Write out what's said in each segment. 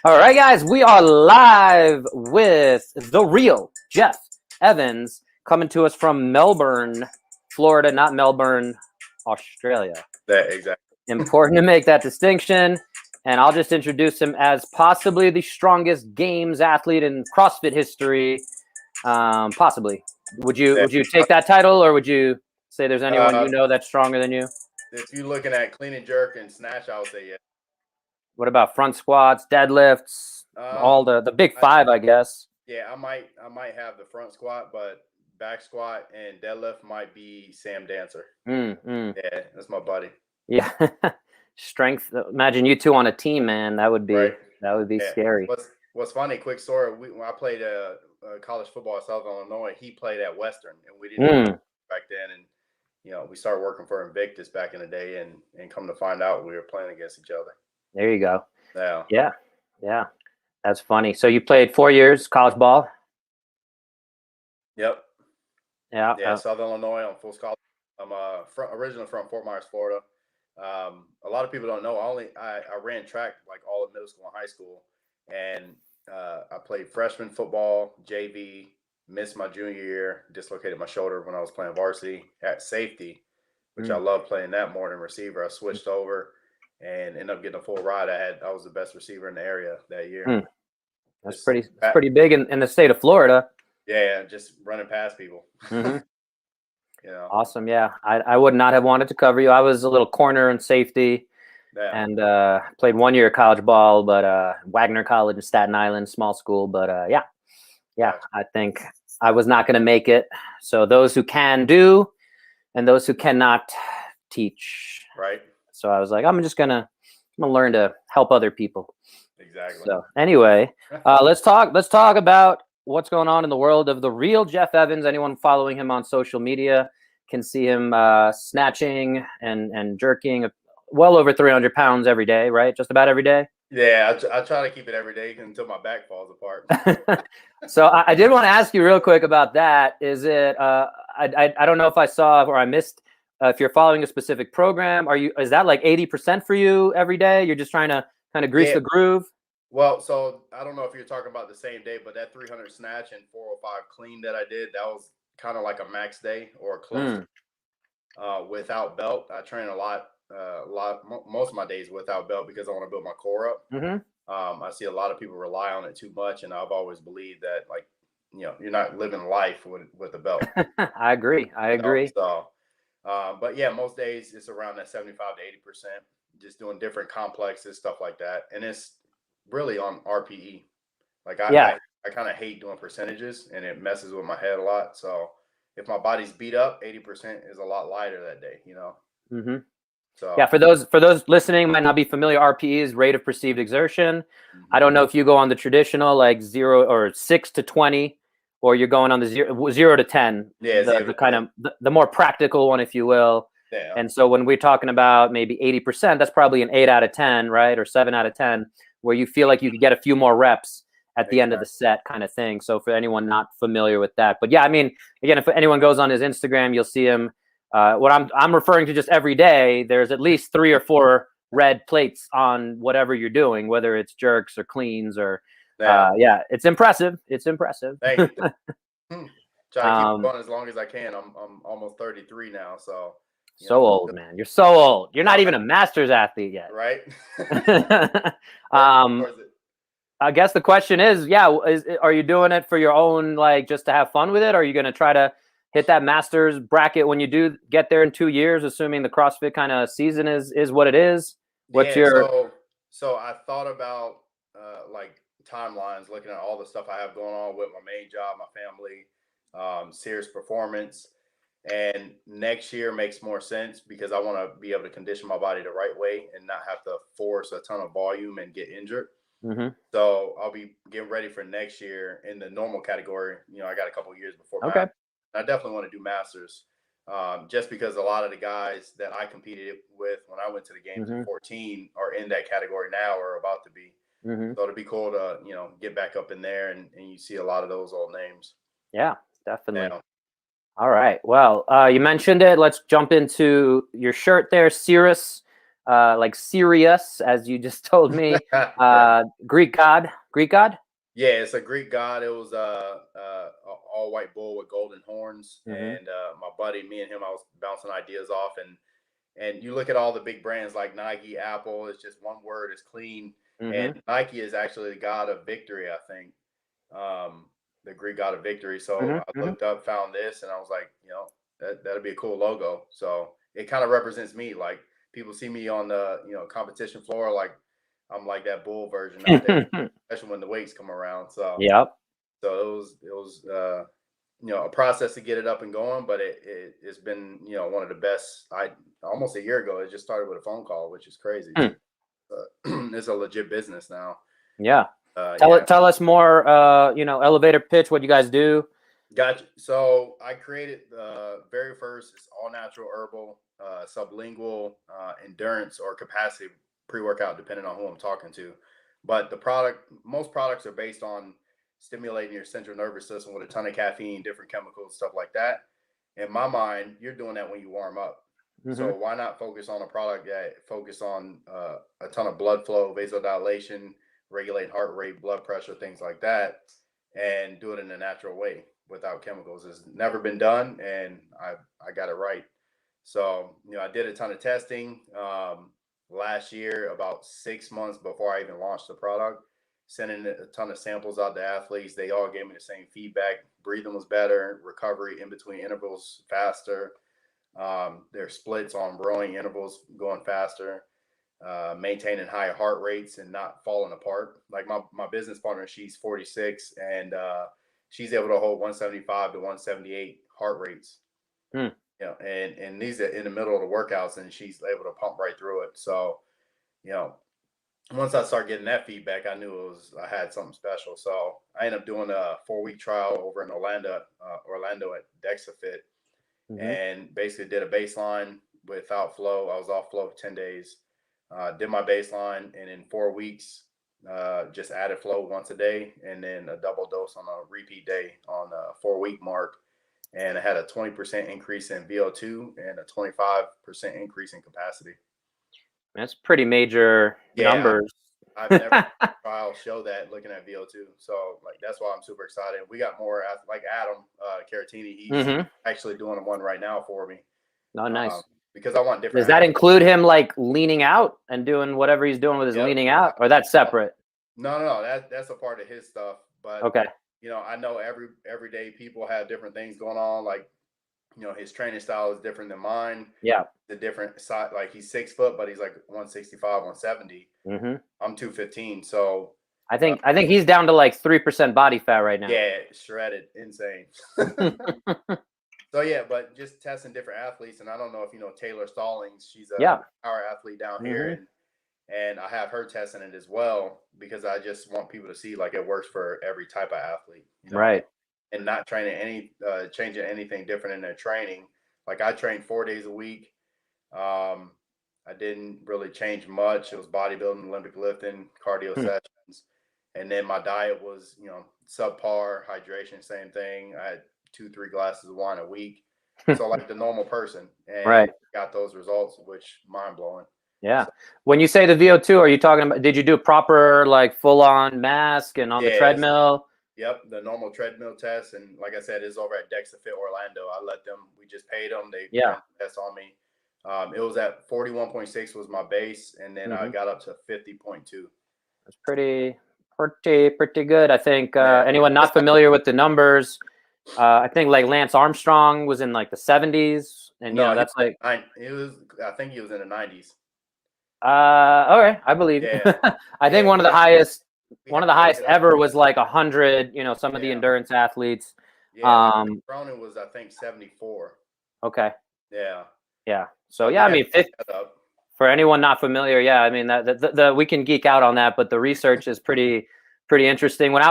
All right, guys, we are live with the real Jeff Evans coming to us from Melbourne, Florida, not Melbourne, Australia. That exactly. Important to make that distinction. And I'll just introduce him as possibly the strongest games athlete in CrossFit history. Possibly. Would you take that title, or would you say there's anyone you know that's stronger than you? If you're looking at clean and jerk and snatch, I would say yeah. What about front squats, deadlifts, all the big five, I guess? Yeah, I might have the front squat, but back squat and deadlift might be Sam Dancer. Yeah, that's my buddy. Yeah. Strength. Imagine you two on a team, man. That would be Yeah. scary. What's funny, quick story. When I played college football at Southern Illinois, he played at Western, and we didn't back then. And we started working for Invictus back in the day, and come to find out we were playing against each other. There you go. Yeah. That's funny. So you played 4 years college ball? Yep. Yeah. Southern Illinois on full scholarship. I'm originally from Fort Myers, Florida. A lot of people don't know. I ran track like all of middle school and high school, and I played freshman football, JV, missed my junior year, dislocated my shoulder when I was playing varsity at safety, which I love playing that more than receiver. I switched over and ended up getting a full ride. I was the best receiver in the area that year. That's pretty big in the state of Florida. Yeah, just running past people. Awesome. Yeah, I would not have wanted to cover you. I was a little corner and safety, and played 1 year of college ball, but Wagner College in Staten Island, small school. But I think I was not going to make it. So those who can do, and those who cannot teach. Right. So I was like, I'm gonna learn to help other people. Exactly. So anyway, let's talk about what's going on in the world of the real Jeff Evans. Anyone following him on social media can see him snatching and jerking well over 300 pounds every day, right? Just about every day. Yeah, I try to keep it every day until my back falls apart. So I did want to ask you real quick about that. Is it? I don't know if I saw or I missed. If you're following a specific program, is that like 80% for you every day? You're just trying to kind of grease the groove? Well, so I don't know if you're talking about the same day, but that 300 snatch and 405 clean that I did, that was kind of like a max day or close without belt. I train a lot, most of my days without belt because I want to build my core up. I see a lot of people rely on it too much, and I've always believed that, like, you're not living life with a belt. I agree. But yeah, most days it's around that 75 to 80%, just doing different complexes, stuff like that. And it's really on RPE. Like I kind of hate doing percentages, and it messes with my head a lot. So if my body's beat up, 80% is a lot lighter that day, So yeah, for those listening might not be familiar, RPE is rate of perceived exertion. I don't know if you go on the traditional like 0 or 6 to 20. Or you're going on the 0 to 10, the kind of the more practical one, if you will. Yeah. And so when we're talking about maybe 80%, that's probably an 8 out of 10, right? Or 7 out of 10, where you feel like you could get a few more reps at the end of the set kind of thing. So for anyone not familiar with that. But yeah, I mean, again, if anyone goes on his Instagram, you'll see him. What I'm referring to just every day, there's at least 3 or 4 red plates on whatever you're doing, whether it's jerks or cleans or it's impressive. It's impressive. Thank you. Try to keep going as long as I can. I'm almost 33 now, so old, man. You're so old. You're not even a master's athlete yet, right? I guess the question is, are you doing it for your own, like, just to have fun with it? Or are you going to try to hit that master's bracket when you do get there in 2 years, assuming the CrossFit kind of season is what it is? What's so I thought about like timelines, looking at all the stuff I have going on with my main job, my family, serious performance, and next year makes more sense because I want to be able to condition my body the right way and not have to force a ton of volume and get injured. So I'll be getting ready for next year in the normal category. I got a couple of years before Masters. I definitely want to do Masters, just because a lot of the guys that I competed with when I went to the games in 2014 are in that category now or about to be. So it'd be cool to, get back up in there and you see a lot of those old names. Yeah, definitely. All right. Well, you mentioned it. Let's jump into your shirt there, Cirrus. like Sirius, as you just told me, Greek god. Yeah, it's a Greek god. It was all white bull with golden horns, and my buddy, me and him, I was bouncing ideas off, and you look at all the big brands like Nike, Apple. It's just one word: it's clean. And Nike is actually the god of victory, I think, the Greek god of victory. So I looked up, found this, and I was like, that'd be a cool logo. So it kind of represents me. Like people see me on the competition floor, like I'm like that bull version out there, especially when the weights come around. So Yep. so it was a process to get it up and going, but it's been one of the best. Almost a year ago, it just started with a phone call, which is crazy. It's a legit business now. Yeah. Tell us more. Elevator pitch. What you guys do? Gotcha. So I created the very first. It's all natural herbal sublingual endurance or capacity pre-workout, depending on who I'm talking to. But most products are based on stimulating your central nervous system with a ton of caffeine, different chemicals, stuff like that. In my mind, you're doing that when you warm up. So why not focus on a product that focus on a ton of blood flow, vasodilation, regulate heart rate, blood pressure, things like that, and do it in a natural way without chemicals? It's never been done, and I got it right. So I did a ton of testing last year, about 6 months before I even launched the product, sending a ton of samples out to athletes. They all gave me the same feedback. Breathing was better, recovery in between intervals faster. Their splits on rowing intervals going faster, maintaining higher heart rates and not falling apart. Like my business partner, she's 46, and she's able to hold 175 to 178 heart rates. And these are in the middle of the workouts, and she's able to pump right through it. So, once I started getting that feedback, I knew I had something special. So I ended up doing a 4-week trial over in Orlando at DexaFit, and basically did a baseline without flow. I was off flow for 10 days. Did my baseline, and in 4 weeks, just added flow once a day, and then a double dose on a repeat day on the 4-week mark. And I had a 20% increase in VO2 and a 25% increase in capacity. That's pretty major numbers. I've never trial show that looking at VO2. So that's why I'm super excited. We got more like Adam Caratini. He's actually doing one right now for me. Oh, nice. Because I want different. Does that include him like leaning out and doing whatever he's doing with his leaning out, or that's separate? No. That's a part of his stuff. But okay. I know everyday people have different things going on. Like, his training style is different than mine. Yeah. The different side, like he's 6 foot, but he's like 165, 170. I'm 215. So I think he's down to like 3% body fat right now. Yeah, shredded, insane. So yeah, but just testing different athletes, and I don't know if Taylor Stallings. She's a power athlete down here, and I have her testing it as well, because I just want people to see like it works for every type of athlete, right? And not changing anything different in their training. Like I trained 4 days a week. I didn't really change much. It was bodybuilding, Olympic lifting, cardio sessions, and then my diet was subpar. Hydration, same thing. I had 2-3 glasses of wine a week, so like the normal person, and got those results, which mind blowing. Yeah. So, when you say the VO2, are you talking about? Did you do proper like full on mask and on the treadmill? Yep, the normal treadmill test, and like I said, it's over at DexaFit Orlando. We just paid them. They ran the test on me. It was at 41.6 was my base, and then I got up to 50.2. That's pretty good. I think anyone not familiar with the numbers, I think like Lance Armstrong was in like the 70s, and that's like I think he was in the 90s. Okay, I believe. Yeah. I think one of the highest ever was like 100. Some of the endurance athletes. Yeah, Cronin was, I think, 74. Okay. Yeah. Yeah. So I mean, for anyone not familiar, I mean that we can geek out on that, but the research is pretty interesting. When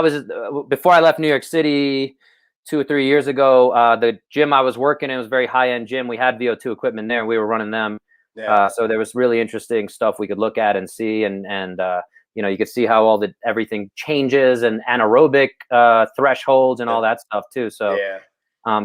before I left New York City 2 or 3 years ago, the gym I was working in was a very high end gym. We had VO2 equipment there, and we were running them. Yeah. So there was really interesting stuff we could look at and see, and you could see how everything changes, and anaerobic thresholds and all that stuff too. So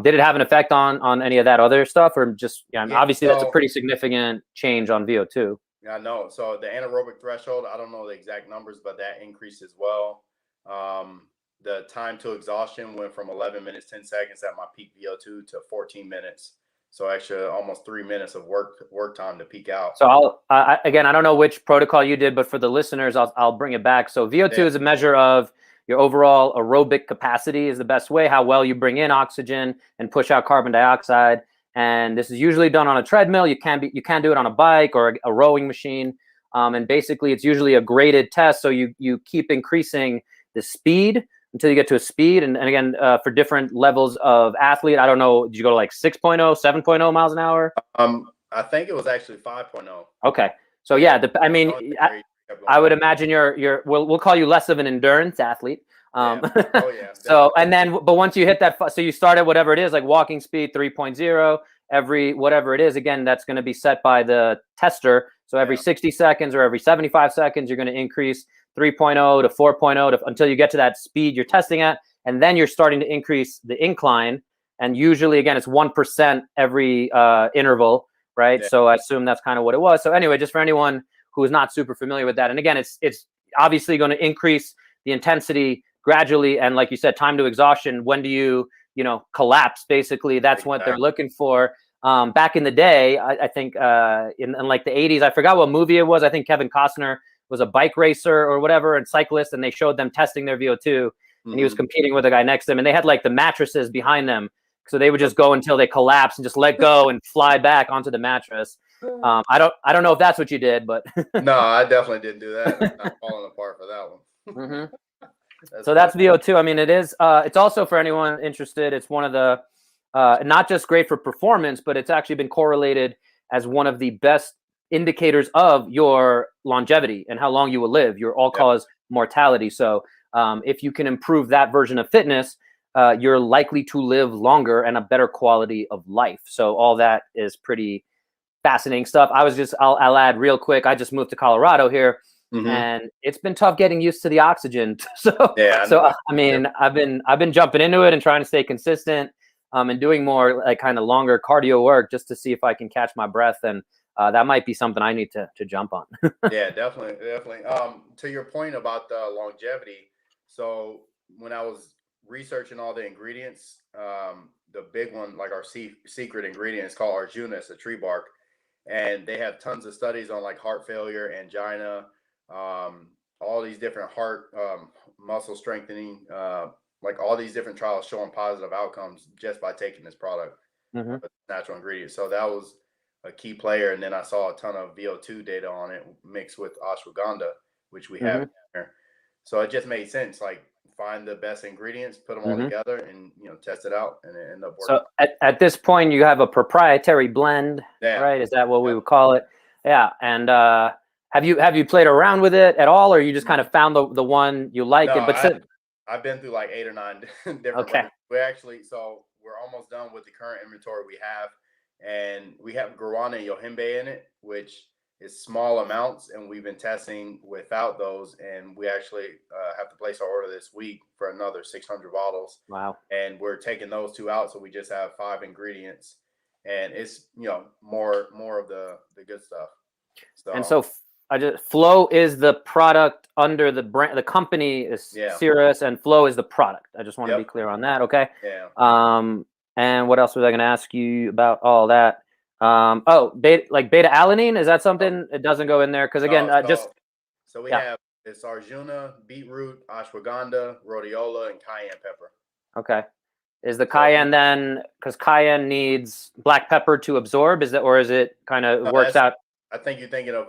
did it have an effect on any of that other stuff, or just obviously that's a pretty significant change on VO2? I know. So the anaerobic threshold, I don't know the exact numbers, but that increased as well. The time to exhaustion went from 11 minutes, 10 seconds at my peak VO2 to 14 minutes. So actually almost 3 minutes of work time to peak out. So again, I don't know which protocol you did, but for the listeners, I'll bring it back. So VO2 is a measure of your overall aerobic capacity is the best way, how well you bring in oxygen and push out carbon dioxide. And this is usually done on a treadmill. You can do it on a bike or a rowing machine. And basically it's usually a graded test. So you keep increasing the speed until you get to a speed. And again, for different levels of athlete, I don't know, did you go to like 6.0, 7.0 miles an hour? I think it was actually 5.0. Okay. So yeah, I mean, I would imagine we'll call you less of an endurance athlete. Oh yeah. So, and then, but once you hit that, so you start at whatever it is, like walking speed 3.0, every, whatever it is, again, that's going to be set by the tester. So every 60 seconds or every 75 seconds, you're going to increase 3.0 to 4.0 until you get to that speed you're testing at. And then you're starting to increase the incline. And usually, again, it's 1% every interval, right? Yeah. So I assume that's kind of what it was. So anyway, just for anyone who is not super familiar with that. And again, it's obviously going to increase the intensity gradually. And like you said, time to exhaustion. When do you collapse? Basically, that's what they're looking for. Back in the day, I think in like the 80s, I forgot what movie it was. I think Kevin Costner was a bike racer or whatever and cyclist, and they showed them testing their VO2, and he was competing with a guy next to him, and they had like the mattresses behind them. So they would just go until they collapse and just let go and fly back onto the mattress. I don't know if that's what you did, but no, I definitely didn't do that. I'm not falling apart for that one. So that's VO2. I mean, it is. It's also for anyone interested. It's one of the not just great for performance, but it's actually been correlated as one of the best indicators of your longevity and how long you will live, your all-cause mortality. So if you can improve that version of fitness, you're likely to live longer and a better quality of life. So all that is pretty fascinating stuff. I'll add real quick. I just moved to Colorado here, and it's been tough getting used to the oxygen. I mean, I've been jumping into it and trying to stay consistent, and doing more like kind of longer cardio work just to see if I can catch my breath. And that might be something I need to jump on. Yeah, definitely. To your point about the longevity. So when I was researching all the ingredients, the big one, like our secret ingredient, is called Arjuna. It's a tree bark, and they have tons of studies on like heart failure, angina, all these different heart muscle strengthening, like all these different trials showing positive outcomes just by taking this product, natural ingredients. So that was a key player. And then I saw a ton of VO2 data on it mixed with ashwagandha, which we have there. So it just made sense. Like, find the best ingredients, put them all together, and test it out, and it ended up working. So at this point, you have a proprietary blend, right? Is that what we would call it? Yeah. And have you played around with it at all, or you just kind of found the one you like? No, I've been through like 8 or 9 different. Okay. We're almost done with the current inventory we have, and we have guarana and yohimbe in it, which is small amounts, and we've been testing without those, and we actually have to place our order this week for another 600 bottles. Wow. And we're taking those 2 out, so we just have 5 ingredients, and it's more of the good stuff. So Flow is the product under the brand. The company is Cirrus, and Flow is the product. I just want to be clear on that. Okay. Yeah. And what else was I going to ask you about all that? Beta alanine, is that something? It doesn't go in there because again, so we have it's Arjuna, beetroot, ashwagandha, rhodiola, and cayenne pepper. Okay. Is the cayenne then, because cayenne needs black pepper to absorb? Is it kind of works out? I think you're thinking of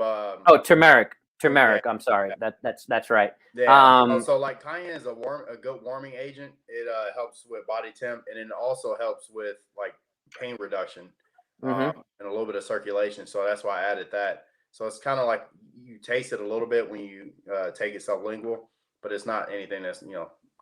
turmeric. Turmeric. I'm sorry. That's right. Yeah. So like cayenne is a good warming agent. It helps with body temp, and it also helps with like pain reduction. And a little bit of circulation. So that's why I added that. So it's kind of like you taste it a little bit when you take it sublingual, but it's not anything that's,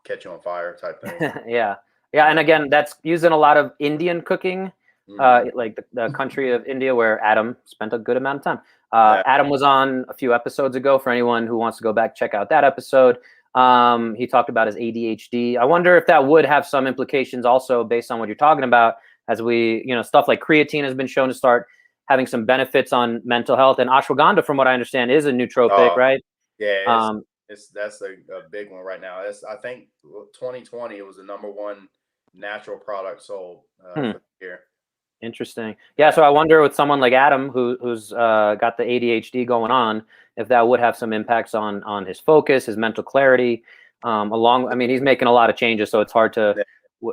catch you on fire type thing. Yeah. And again, that's used in a lot of Indian cooking, like the country of India, where Adam spent a good amount of time. Adam was on a few episodes ago. For anyone who wants to go back, check out that episode. He talked about his ADHD. I wonder if that would have some implications also based on what you're talking about. As we, stuff like creatine has been shown to start having some benefits on mental health. And ashwagandha, from what I understand, is a nootropic, Oh, right? yeah, Um, that's a big one right now. It's, I think 2020 it was the #1 natural product sold hmm. for the year. Interesting. Yeah, Yeah, so I wonder with someone like Adam who's got the ADHD going on, if that would have some impacts on his focus, his mental clarity. I mean, he's making a lot of changes, so it's hard to,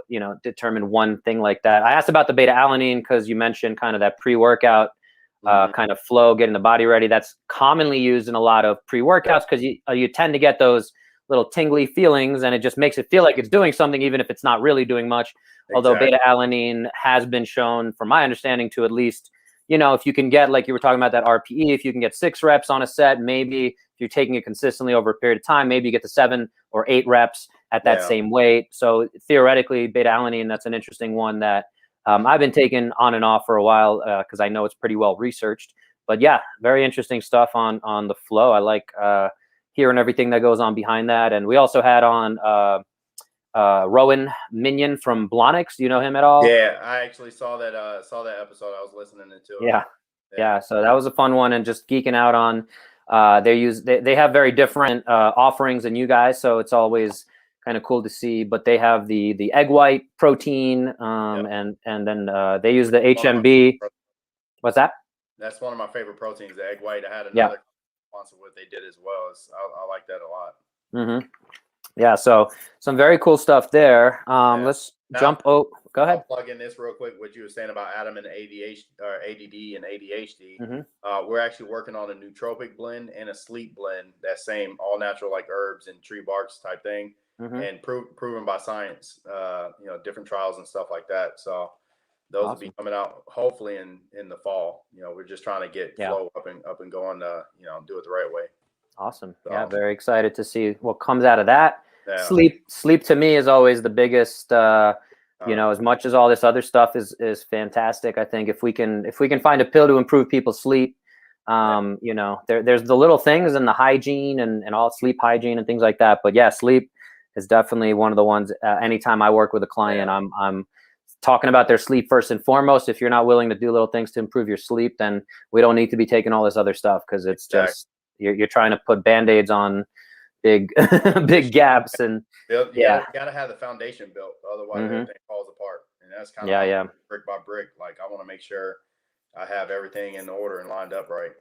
yeah. determine one thing like that. I asked about the beta alanine because you mentioned kind of that pre-workout Mhm. kind of flow, getting the body ready. That's commonly used in a lot of pre-workouts because you tend to get those little tingly feelings, and it just makes it feel like it's doing something, even if it's not really doing much. Although Exactly. beta alanine has been shown, from my understanding, to at least, if you can get, like you were talking about that RPE, if you can get 6 reps on a set, maybe if you're taking it consistently over a period of time, maybe you get to 7 or 8 reps at that Yeah. same weight. So theoretically, beta alanine, that's an interesting one that I've been taking on and off for a while because I know it's pretty well researched. But yeah, very interesting stuff on the flow. I like hearing everything that goes on behind that. And we also had on Rowan Minion from Blonix. Do you know him at all? Yeah, I actually saw that episode. I was listening to it. Yeah. Yeah. Yeah. So that was a fun one, and just geeking out on they have very different offerings than you guys. So it's always kind of cool to see, but they have the egg white protein Yeah. and then they use the One of my HMB. favorite- What's that? That's one of my favorite proteins, the egg white. I had Yeah. another sponsor what they did as well. I like that a lot. Mm-hmm. Yeah. So some very cool stuff there. Yeah. Let's Now, jump. Oh, go I'll ahead. plug in this real quick. What you were saying about Adam and ADHD or ADD and ADHD. Mm-hmm. We're actually working on a nootropic blend and a sleep blend. That same all natural like herbs and tree barks type thing, Mm-hmm. and proven by science. Different trials and stuff like that. So those will be Awesome. coming out hopefully in the fall. We're just trying to get Yeah. flow up and going. Do it the right way. Awesome. So, Yeah, very excited to see what comes out of that. yeah. Sleep to me is always the biggest Uh, as much as all this other stuff is fantastic. I think if we can find a pill to improve people's sleep, yeah. there's the little things and the hygiene and all sleep hygiene and things like that. But yeah, sleep is definitely one of the ones anytime I work with a client, Yeah. I'm talking about their sleep first and foremost. If you're not willing to do little things to improve your sleep, then we don't need to be taking all this other stuff because it's Exactly. just you're trying to put band-aids on big big gaps. And You yeah. gotta have the foundation built, otherwise Hmm. everything falls apart. And that's kind of Yeah, how yeah. brick by brick. Like I want to make sure I have everything in order and lined up right.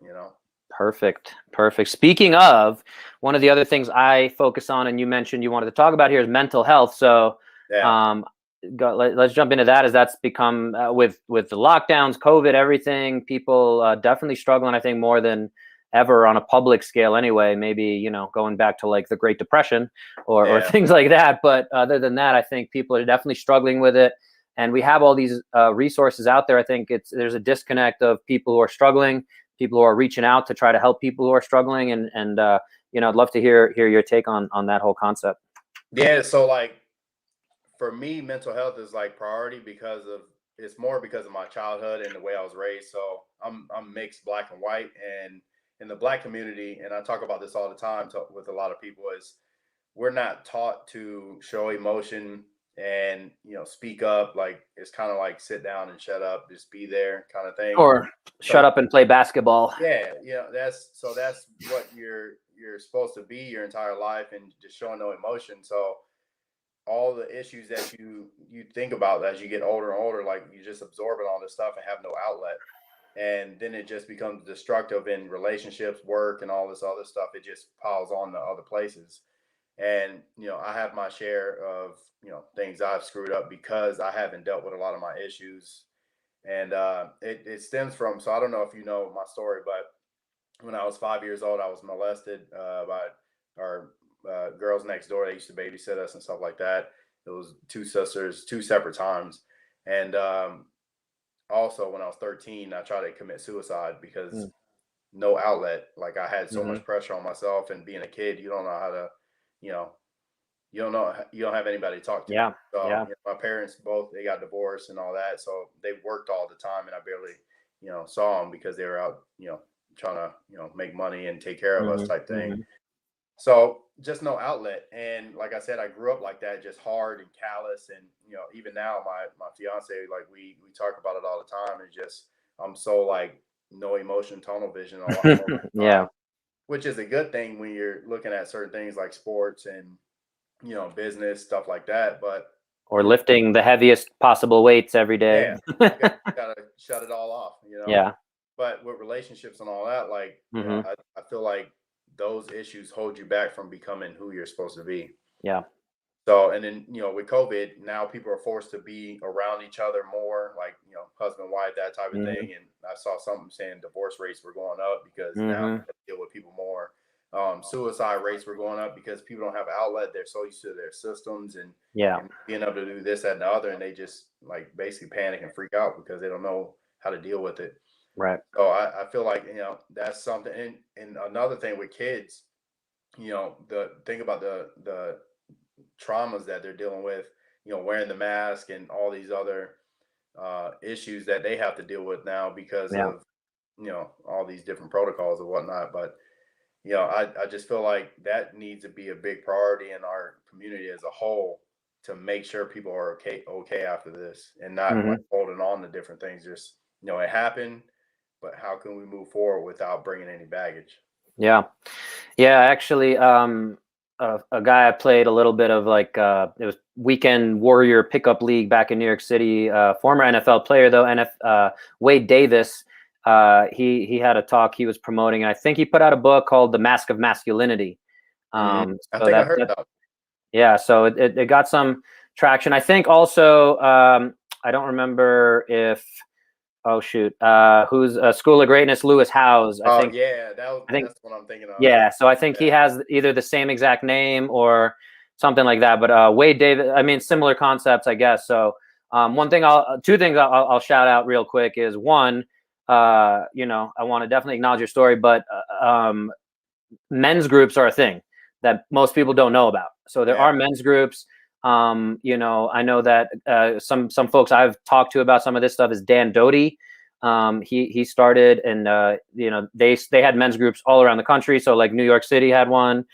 Perfect. Perfect. Speaking of, one of the other things I focus on, and you mentioned you wanted to talk about here, is mental health. So, Yeah, um, let's jump into that, as that's become with the lockdowns, COVID, everything. People definitely struggling, I think, more than ever on a public scale. Anyway, maybe going back to like the Great Depression or yeah, things like that. But other than that, I think people are definitely struggling with it. And we have all these resources out there. I think there's a disconnect of people who are struggling, people who are reaching out to try to help people who are struggling, and I'd love to hear your take on that whole concept. yeah. So like for me, mental health is like priority because of it's more because of my childhood and the way I was raised. So I'm mixed black and white, and in the black community, and I talk about this all the time with a lot of people is we're not taught to show emotion and speak up. Like it's kind of like sit down and shut up, just be there kind of thing. Or So shut up and play basketball. yeah, that's what you're supposed to be your entire life, and just showing no emotion. So all the issues that you think about as you get older and older, like you just absorbing all this stuff and have no outlet, and then it just becomes destructive in relationships, work, and all this other stuff. It just piles on to other places. And I have my share of things I've screwed up because I haven't dealt with a lot of my issues, and it stems from. So I don't know if you know my story, but when I was 5 years old, I was molested by our girls next door. They used to babysit us and stuff like that. It was two sisters, two separate times, and also when I was 13, I tried to commit suicide because no outlet. Like I had so Mm-hmm. much pressure on myself, and being a kid, you don't know how to, you know, you don't have anybody to talk to. Yeah, So yeah. my parents both they got divorced and all that, so they worked all the time, and I barely saw them because they were out trying to make money and take care of us Hmm. type thing. Hmm. So just no outlet, and like I said, I grew up like that, just hard and callous, and even now my fiance, like we talk about it all the time. It's just I'm so like no emotion, tunnel vision a lot more of the Yeah. time, which is a good thing when you're looking at certain things like sports and, business, stuff like that. But, Or lifting the heaviest possible weights every day. yeah, you gotta shut it all off. Yeah. But with relationships and all that, like, Hmm. I feel like those issues hold you back from becoming who you're supposed to be. Yeah. So, and then, with COVID, now people are forced to be around each other more, like, husband, wife, that type of Hmm. thing. And I saw something saying divorce rates were going up because now Hmm. they have to deal with people more. Suicide rates were going up because people don't have outlet. They're so used to their systems Yeah. and being able to do this, that, and the other. And they just like basically panic and freak out because they don't know how to deal with it. Right. So I feel like, that's something. And another thing with kids, the thing about the traumas that they're dealing with, wearing the mask and all these other issues that they have to deal with now because Yeah. of, all these different protocols and whatnot. But, I just feel like that needs to be a big priority in our community as a whole to make sure people are okay after this and not like Hmm. holding on to different things. Just, it happened, but how can we move forward without bringing any baggage? Yeah. Yeah, actually, a guy I played a little bit of like it was weekend warrior pickup league back in New York City. Former NFL player though, Wade Davis. He had a talk he was promoting, and I think he put out a book called The Mask of Masculinity. I So think I heard that that. yeah, so it got some traction. I think also I don't remember if oh shoot who's School of Greatness Lewis Howes. Oh yeah, I think that's what I'm thinking of. yeah, so I think he Yeah. has either the same exact name or something like that. But Wade Davis, I mean, similar concepts, I guess. So two things I'll shout out real quick is one, I want to definitely acknowledge your story, but men's groups are a thing that most people don't know about. So there Yeah. are men's groups. I know that some folks I've talked to about some of this stuff is Dan Doty. He started, and they had men's groups all around the country. So like New York City had one,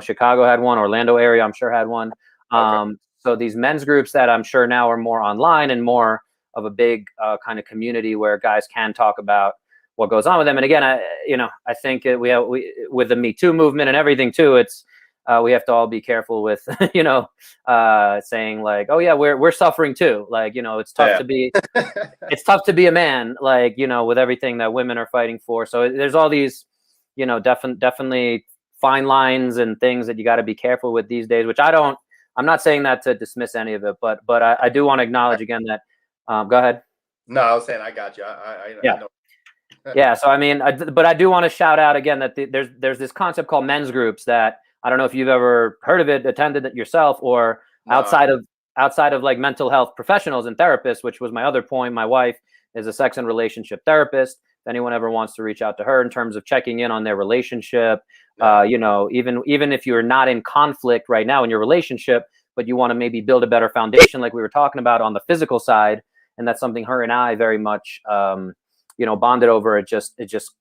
Chicago had one, Orlando area I'm sure had one. Okay. So these men's groups that I'm sure now are more online and more of a big kind of community where guys can talk about what goes on with them. And again, I think we with the Me Too movement and everything too. It's we have to all be careful with saying like, oh yeah, we're suffering too. Like it's tough Yeah. to be it's tough to be a man, like with everything that women are fighting for. So there's all these definitely fine lines and things that you got to be careful with these days. Which I'm not saying that to dismiss any of it, but I do want to acknowledge again that. Go ahead. No, I was saying I got you. I Yeah. know. Yeah, so I mean, but I do want to shout out again that there's this concept called men's groups that I don't know if you've ever heard of it, attended it yourself, or No. outside of like mental health professionals and therapists, which was my other point. My wife is a sex and relationship therapist. If anyone ever wants to reach out to her in terms of checking in on their relationship, Yeah. even if you're not in conflict right now in your relationship, but you want to maybe build a better foundation, like we were talking about on the physical side, and that's something her and I very much. Bonded over. It just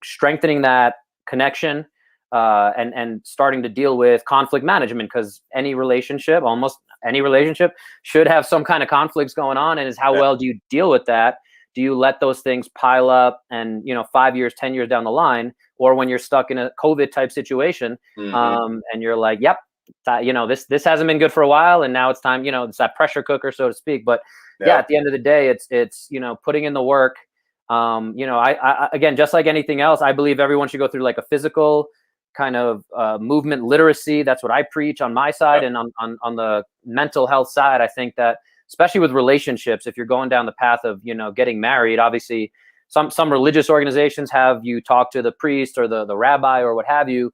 strengthening that connection and starting to deal with conflict management, because almost any relationship should have some kind of conflicts going on, and is how Yeah. well do you deal with that? Do you let those things pile up and 5 years, 10 years down the line, or when you're stuck in a COVID type situation, Mm-hmm. and you're like, yep, this hasn't been good for a while, and now it's time, it's that pressure cooker, so to speak. But yeah, Yep. at the end of the day, it's putting in the work. I again, just like anything else, I believe everyone should go through like a physical kind of movement literacy. That's what I preach on my side. Yep. And on the mental health side, I think that especially with relationships, if you're going down the path of getting married, obviously some religious organizations have you talk to the priest or the rabbi or what have you,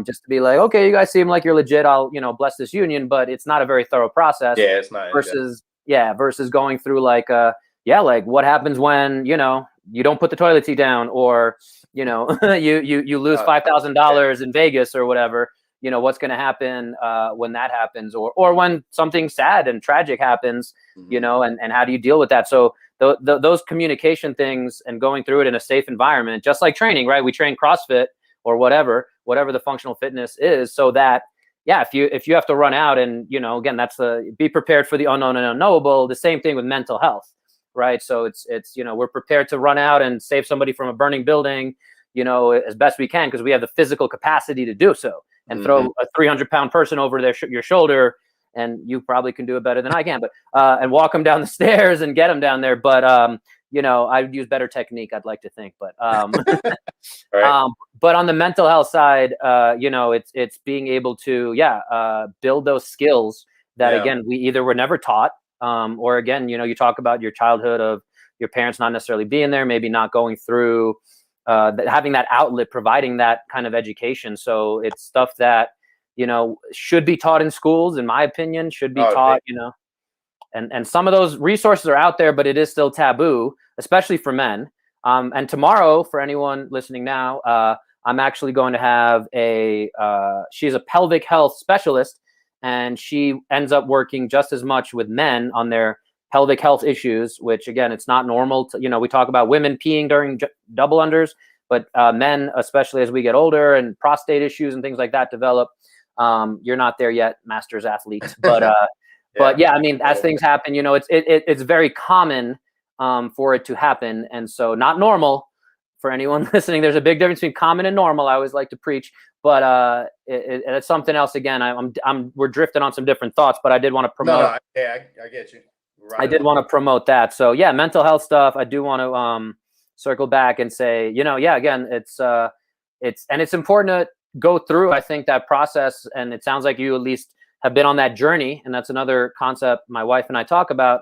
just to be like, okay, you guys seem like you're legit, I'll bless this union. But it's not a very thorough process. Yeah, it's not in depth. Versus going through like like what happens when you don't put the toilet seat down, or you lose $5,000 in Vegas or whatever. What's going to happen when that happens, or when something sad and tragic happens. Mm-hmm. And how do you deal with that? So those communication things and going through it in a safe environment, just like training, right? We train CrossFit or whatever the functional fitness is, so that if you have to run out, and again, that's be prepared for the unknown and unknowable. The same thing with mental health. right? So it's, we're prepared to run out and save somebody from a burning building, as best we can, because we have the physical capacity to do so, and throw a 300-pound person over your shoulder, and you probably can do it better than I can, but and walk them down the stairs and get them down there. But I'd use better technique, I'd like to think. But Right. but on the mental health side, it's being able to build those skills that again we either were never taught, or again, you talk about your childhood of your parents not necessarily being there, maybe not going through having that outlet, providing that kind of education. So it's stuff that should be taught in schools, in my opinion, should be taught, and some of those resources are out there, but it is still taboo, especially for men. And tomorrow, for anyone listening now, I'm actually going to have she's a pelvic health specialist, and she ends up working just as much with men on their pelvic health issues, which again, it's not normal to, we talk about women peeing during double unders, but men, especially as we get older and prostate issues and things like that develop. You're not there yet, masters athlete, but but yeah, I mean, as things happen, it's very common for it to happen. And so not normal for anyone listening. There's a big difference between common and normal. I always like to preach, but it's something else. Again, we're drifting on some different thoughts, but I did want to promote. No, I get you. Right. I did want to promote that. So yeah, mental health stuff. I do want to circle back and say, again, it's important to go through, I think, that process. And it sounds like you at least have been on that journey. And that's another concept my wife and I talk about,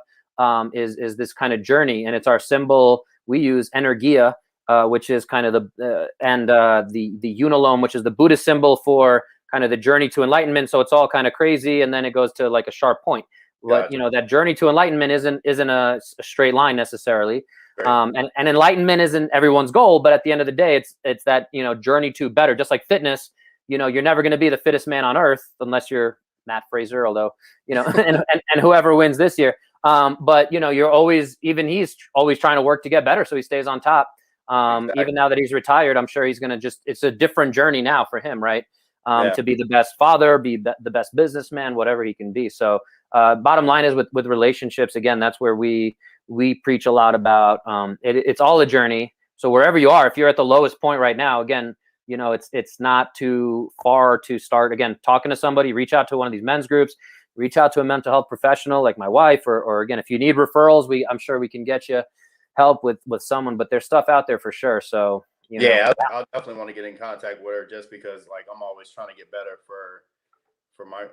is this kind of journey. And it's our symbol. We use energia, which is kind of the unalome, which is the Buddhist symbol for kind of the journey to enlightenment. So it's all kind of crazy. And then it goes to like a sharp point. But that journey to enlightenment isn't a straight line necessarily. Right. And enlightenment isn't everyone's goal, but at the end of the day, it's that, journey to better. Just like fitness, you're never going to be the fittest man on earth unless you're Matt Fraser, although, and whoever wins this year. But you're always, even he's always trying to work to get better, so he stays on top. Exactly. Even now that he's retired, I'm sure he's going to it's a different journey now for him, right? To be the best father, be the best businessman, whatever he can be. So bottom line is with relationships, again, that's where we preach a lot about. It's all a journey. So wherever you are, if you're at the lowest point right now, again, it's not too far to start, again, talking to somebody. Reach out to one of these men's groups, reach out to a mental health professional like my wife, or again, if you need referrals, I'm sure we can get you help with someone, but there's stuff out there for sure. So I'll definitely want to get in contact with her, just because like I'm always trying to get better for my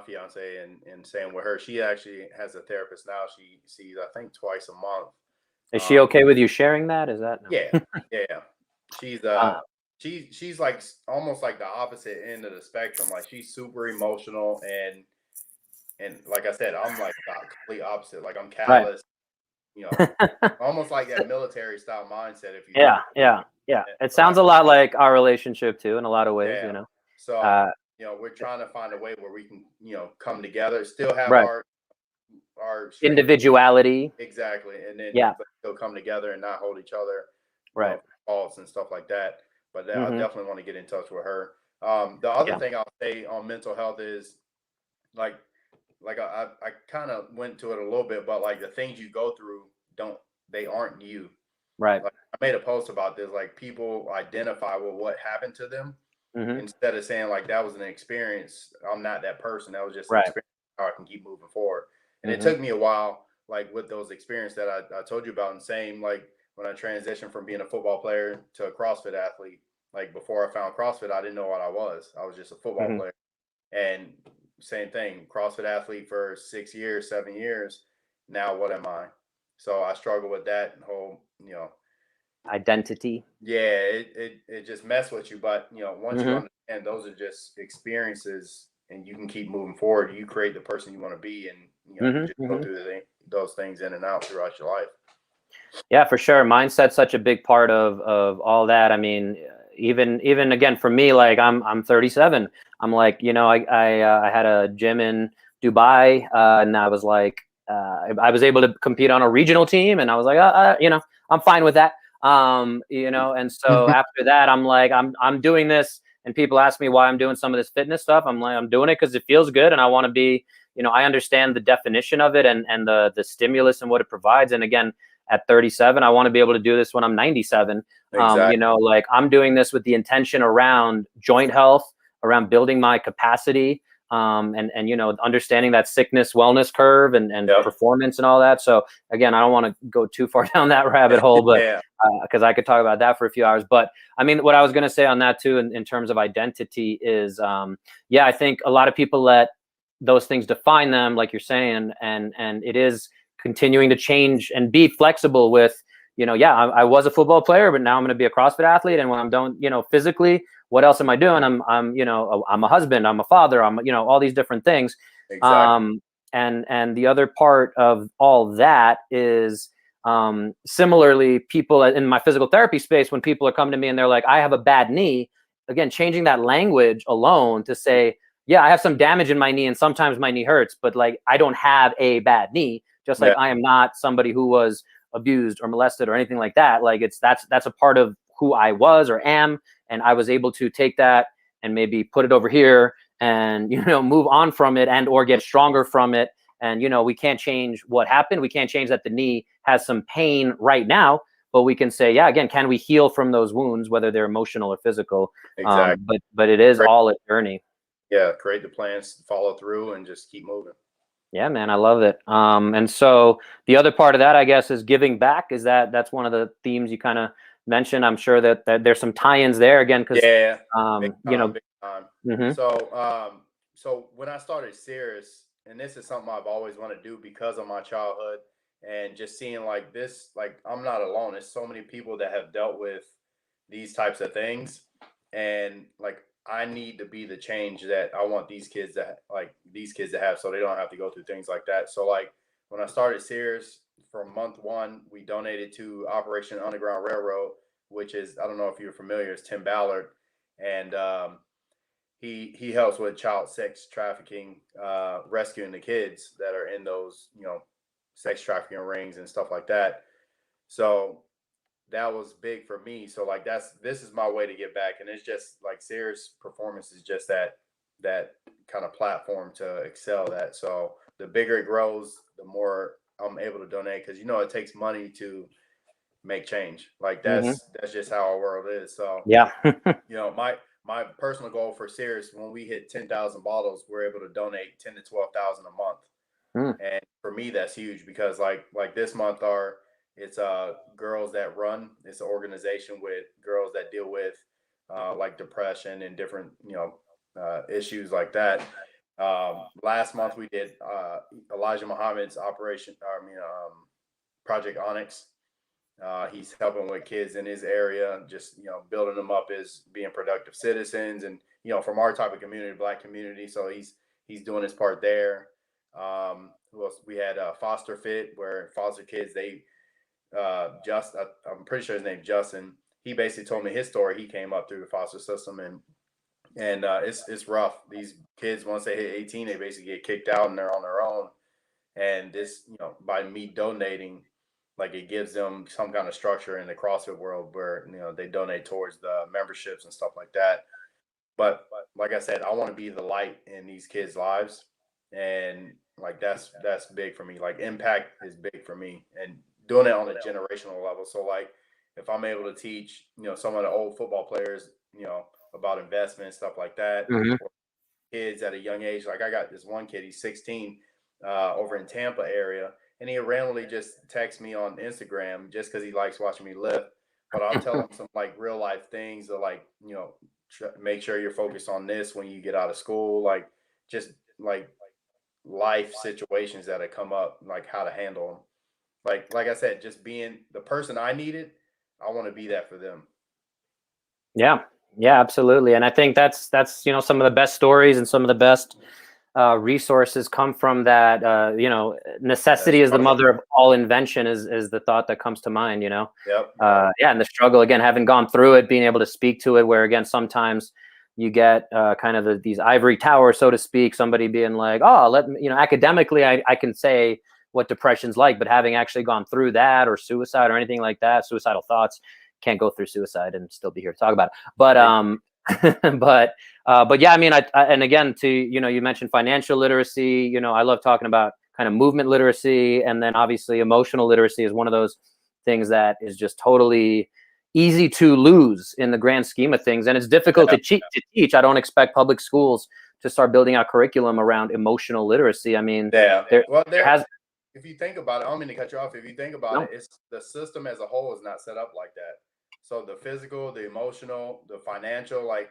fiance, and saying with her, she actually has a therapist now. She sees, I think, twice a month. Is she okay with you sharing that? Is that? No? Yeah. She's like almost like the opposite end of the spectrum. Like she's super emotional, and like I said, I'm like the complete opposite. Like I'm callous, almost like that military style mindset. If you it sounds a lot like our relationship too, in a lot of ways. So we're trying to find a way where we can come together, still have our individuality, exactly, and then still come together and not hold each other faults and stuff like that. But I definitely want to get in touch with her. The other thing I'll say on mental health is like I kind of went to it a little bit, but like the things you go through aren't you. Right. Like I made a post about this, like people identify with what happened to them instead of saying like that was an experience. I'm not that person. That was just an experience, how I can keep moving forward. And it took me a while, like with those experiences that I told you about, and same like when I transitioned from being a football player to a CrossFit athlete. Like before I found CrossFit, I didn't know what I was. I was just a football player. And same thing, CrossFit athlete for 6 years, 7 years. Now what am I? So I struggle with that whole, identity. Yeah, it just mess with you. But once you understand those are just experiences, and you can keep moving forward, you create the person you want to be, and you just go through those things in and out throughout your life. Yeah, for sure. Mindset's such a big part of all that. I mean, even again for me, like I'm 37. I'm like, I had a gym in Dubai, and I was like, I was able to compete on a regional team, and I was like, I'm fine with that. And so after that, I'm like, I'm doing this, and people ask me why I'm doing some of this fitness stuff. I'm like, I'm doing it because it feels good, and I want to be, I understand the definition of it and the stimulus and what it provides. And again, at 37, I want to be able to do this when I'm 97. Exactly. Like I'm doing this with the intention around joint health, around building my capacity, and understanding that sickness wellness curve and Yep. performance and all that. So again, I don't want to go too far down that rabbit hole, but Yeah. because I could talk about that for a few hours. But I mean, what I was going to say on that too, in terms of identity is, I think a lot of people let those things define them, like you're saying, and it is continuing to change and be flexible with, I was a football player, but now I'm going to be a CrossFit athlete. And when I'm done, physically, what else am I doing? I'm a husband, I'm a father, I'm, all these different things. Exactly. And the other part of all that is, similarly, people in my physical therapy space, when people are coming to me and they're like, I have a bad knee, again, changing that language alone to say, yeah, I have some damage in my knee and sometimes my knee hurts, but like, I don't have a bad knee, just like I am not somebody who was abused or molested or anything like that. Like that's a part of who I was or am. And I was able to take that and maybe put it over here and, move on from it and, or get stronger from it. And, we can't change what happened. We can't change that the knee has some pain right now, but we can say, yeah, again, can we heal from those wounds, whether they're emotional or physical? Exactly. But it is all a journey. Yeah. Create the plans, follow through, and just keep moving. Yeah, man, I love it. And so the other part of that, I guess, is giving back. That's one of the themes you kind of mentioned. I'm sure that there's some tie-ins there again, because big time. Mm-hmm. So when I started Cirrus, and this is something I've always wanted to do because of my childhood and just seeing like this, like I'm not alone. There's so many people that have dealt with these types of things, and like I need to be the change that I want these kids to have, so they don't have to go through things like that. So like when I started Sears, from month one, we donated to Operation Underground Railroad, which is, I don't know if you're familiar, it's Tim Ballard, and he helps with child sex trafficking, rescuing the kids that are in those sex trafficking rings and stuff like that. So that was big for me. So like this is my way to get back, and it's just like Sarah's performance is just that kind of platform to excel that. So the bigger it grows, the more I'm able to donate, because it takes money to make change. Like that's just how our world is. So yeah, my personal goal for Cirrus, when we hit 10,000 bottles, we're able to donate 10 to 12,000 a month. And for me, that's huge, because like this month, it's Girls That Run. It's an organization with girls that deal with like depression and different issues like that. Last month we did Elijah Muhammad's Project Onyx. He's helping with kids in his area, just building them up as being productive citizens, and from our type of community, Black community. So he's doing his part there. Who else? We had Foster Fit, where foster kids, they I'm pretty sure his name's Justin. He basically told me his story. He came up through the foster system, and it's rough. These kids, once they hit 18, they basically get kicked out and they're on their own. And this, by me donating, like it gives them some kind of structure in the CrossFit world where they donate towards the memberships and stuff like that. But like I said, I want to be the light in these kids' lives, and like that's big for me. Like impact is big for me, and doing it on a generational level. So like if I'm able to teach some of the old football players about investment and stuff like that, or kids at a young age. Like I got this one kid, he's 16, over in Tampa area, and he randomly just texts me on Instagram just because he likes watching me lift. But I'll tell him some like real life things to like make sure you're focused on this when you get out of school, like just like life situations that have come up, like how to handle them. Like I said, just being the person I needed, I want to be that for them. Yeah, absolutely. And I think that's some of the best stories and some of the best resources come from that. Necessity is the mother of all invention is the thought that comes to mind. Yep. And the struggle, again, having gone through it, being able to speak to it, where again sometimes you get kind of these ivory towers, so to speak. Somebody being like, oh, academically, I can say what depression's like, but having actually gone through that, or suicide or anything like that, suicidal thoughts, can't go through suicide and still be here to talk about it. But But yeah, I mean, and again, you mentioned financial literacy. I love talking about kind of movement literacy, and then obviously emotional literacy is one of those things that is just totally easy to lose in the grand scheme of things, and it's difficult Yeah. to teach. I don't expect public schools to start building out curriculum around emotional literacy. I mean, Yeah. there Well, there has if you think about it, I don't mean to cut you off. If you think about no. it, it's the system as a whole is not set up like that. So the physical, the emotional, the financial, like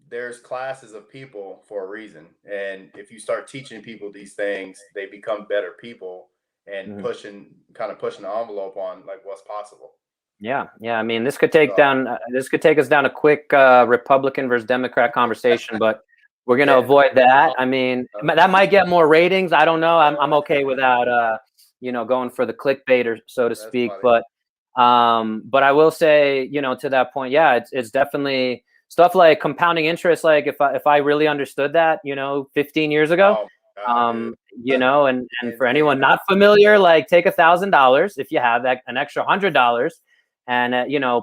there's classes of people for a reason. And if you start teaching people these things, they become better people and Mhm. pushing the envelope on like what's possible. Yeah, I mean, this could take So us down a quick Republican versus Democrat conversation, but we're going to yeah, avoid that. I mean, that might get more ratings. I don't know. I'm okay without going for the clickbait, or so to that's speak. funny. But I will say, to that point, yeah, it's definitely stuff like compounding interest. Like if I really understood that, 15 years ago, Oh my God, dude. and for Insane. anyone not familiar, like take $1,000 if you have an extra $100, and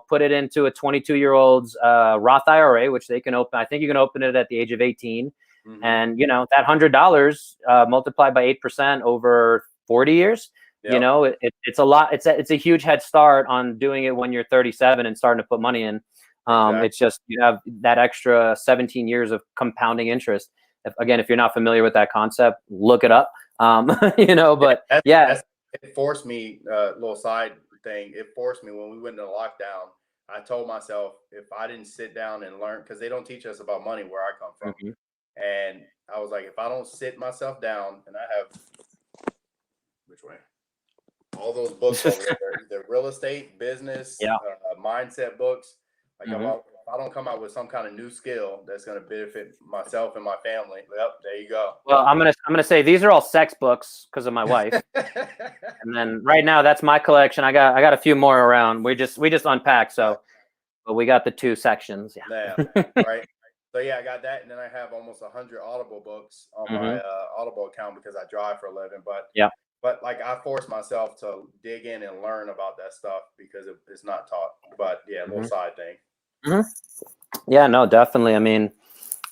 put it into a 22-year-old's Roth IRA, which they can open. I think you can open it at the age of 18, Mm-hmm. and that $100 multiplied by 8% over 40 years. Yep. It's a lot. It's a huge head start on doing it when you're 37 and starting to put money in. Exactly. It's just you have that extra 17 years of compounding interest. If you're not familiar with that concept, look it up. But yeah. It forced me, little side thing. It forced me when we went into lockdown. I told myself if I didn't sit down and learn, because they don't teach us about money where I come from. Mhm. And I was like, if I don't sit myself down, and I have, which way? All those books over there, either real estate, business, Yeah. mindset books. Like Mhm. if I don't come out with some kind of new skill that's going to benefit myself and my family, yep, there you go. Well, I'm gonna say these are all sex books because of my wife, and then right now that's my collection. I got a few more around. We just unpacked, so but we got the two sections. Yeah, Yeah. right. So yeah, I got that, and then I have almost 100 Audible books on my Mhm. Audible account because I drive for a living. Yeah. But like I force myself to dig in and learn about that stuff because it's not taught. But yeah, a little Mhm. side thing. Mhm. Yeah. No, definitely. I mean,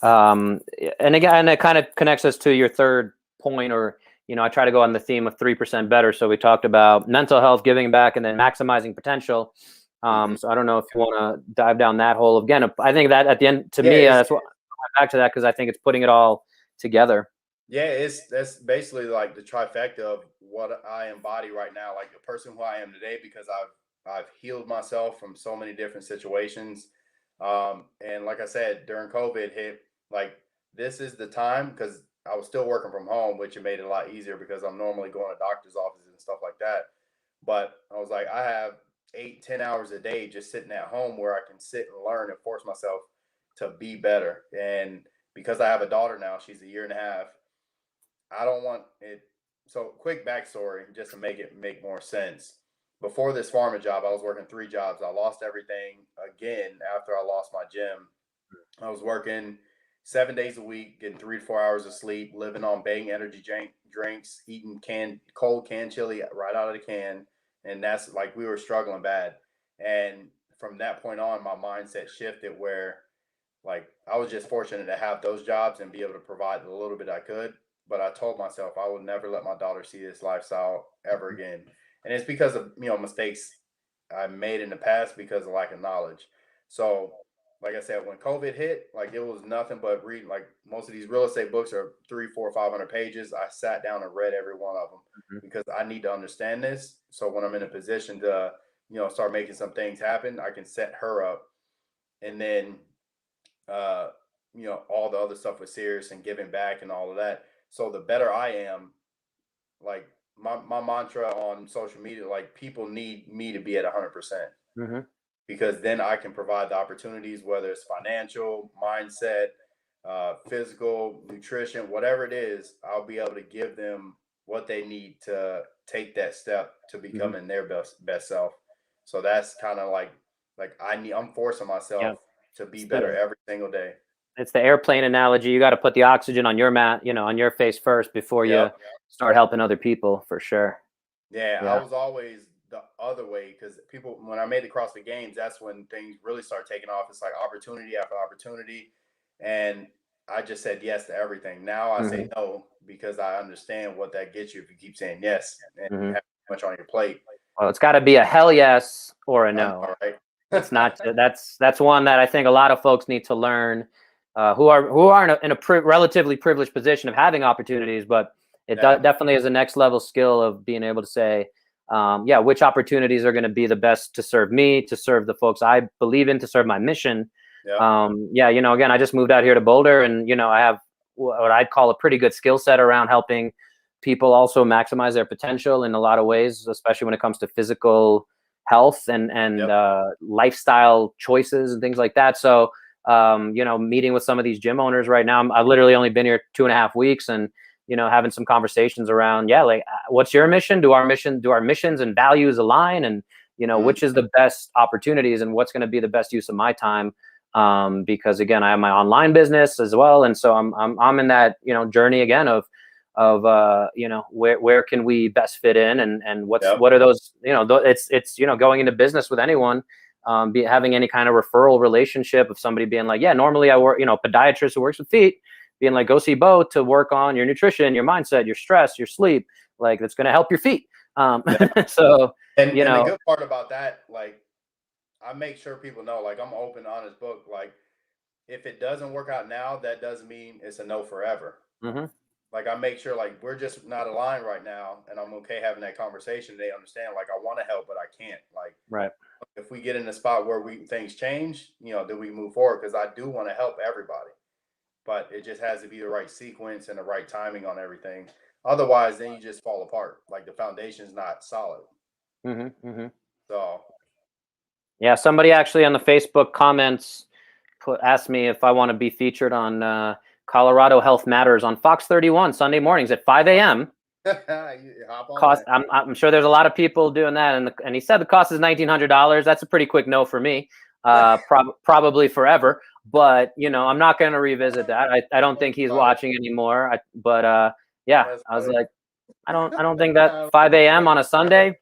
um, and again, it kind of connects us to your third point, or I try to go on the theme of 3% better. So we talked about mental health, giving back, and then maximizing potential. Hmm. So I don't know if you want to dive down that hole again. I think that at the end, to Yeah, me, that's what I'm back to that because I think it's putting it all together. it's that's basically like the trifecta of what I embody right now, like the person who I am today, because I've healed myself from so many different situations. And like I said, during COVID hit, like this is the time because I was still working from home, which it made it a lot easier because I'm normally going to doctor's offices and stuff like that. But I was like, I have 8, 10 hours a day just sitting at home where I can sit and learn and force myself to be better. And because I have a daughter now, she's a year and a half. I don't want it. So, quick backstory, just to make it make more sense. Before this farming job, I was working 3 jobs. I lost everything again after I lost my gym. I was working 7 days a week, getting 3 to 4 hours of sleep, living on Bang energy drinks, eating cold canned chili right out of the can, and that's like we were struggling bad. And from that point on, my mindset shifted where like I was just fortunate to have those jobs and be able to provide the little bit I could. But I told myself I would never let my daughter see this lifestyle ever again. And it's because of mistakes I made in the past because of lack of knowledge. So like I said, when COVID hit, like it was nothing but reading. Like most of these real estate books are 3, 4, 500 pages. I sat down and read every one of them Mhm. because I need to understand this. So when I'm in a position to, start making some things happen, I can set her up. And then uh, all the other stuff with serious and giving back and all of that. So the better I am, like my mantra on social media, like people need me to be at 100% Mhm. because then I can provide the opportunities, whether it's financial, mindset, physical, nutrition, whatever it is, I'll be able to give them what they need to take that step to Mhm. becoming their best self. So that's kind of like I'm forcing Yeah. myself to be It's better the every single day. it's the airplane analogy. You got to put the oxygen on your on your face first before you Yep. start helping other people, for sure. Yeah, I Yeah. was always the other way because when I made the CrossFit Games, that's when things really start taking off. It's like opportunity after opportunity. And I just said yes to everything. Now I say Mm-hmm. no because I understand what that gets you if you keep saying yes and Mm-hmm. have too much on your plate. Well, it's got to be a hell yes or a I no. know, right? It's not. That's one that I think a lot of folks need to learn, who are in a relatively privileged position of having opportunities, but it Yeah. definitely is a next level skill of being able to say, yeah, which opportunities are going to be the best to serve me, to serve the folks I believe in, to serve my mission. Yeah. Yeah, again, I just moved out here to Boulder, and I have what I'd call a pretty good skill set around helping people also maximize their potential in a lot of ways, especially when it comes to physical health and Yep. lifestyle choices and things like that. So, meeting with some of these gym owners right now, I've literally only been here 2.5 weeks, and having some conversations around, yeah, like, what's your mission? Do our missions and values align? And which is the best opportunities, and what's going to be the best use of my time? Because again, I have my online business as well, and so I'm in that journey again of where can we best fit in, and what Yep. are those, it's going into business with anyone, having any kind of referral relationship of somebody being like, yeah, normally I work, podiatrist who works with feet, being like, go see Bo to work on your nutrition, your mindset, your stress, your sleep, like that's going to help your feet. Yeah. So And the good part about that, like, I make sure people know, like, I'm open, honest book. Like, if it doesn't work out now, that doesn't mean it's a no forever. mm-hmm, Like, I make sure, like, we're just not aligned right now, and I'm okay having that conversation. They understand, like, I want to help, but I can't. Like, right. if we get in a spot where things change, then we move forward because I do want to help everybody, but it just has to be the right sequence and the right timing on everything. Otherwise, then you just fall apart. Like the foundation's not solid. Mm-hmm, mm-hmm. So Yeah, somebody actually on the Facebook comments asked me if I want to be featured on Colorado Health Matters on Fox 31 Sunday mornings at 5 a.m. you hop on Cost. that. I'm sure there's a lot of people doing that, and he said the cost is $1,900. That's a pretty quick no for me. Probably forever. But I'm not going to revisit that. I don't think he's watching anymore. Yeah, That's I was funny. like, I don't think that 5 a.m. on a Sunday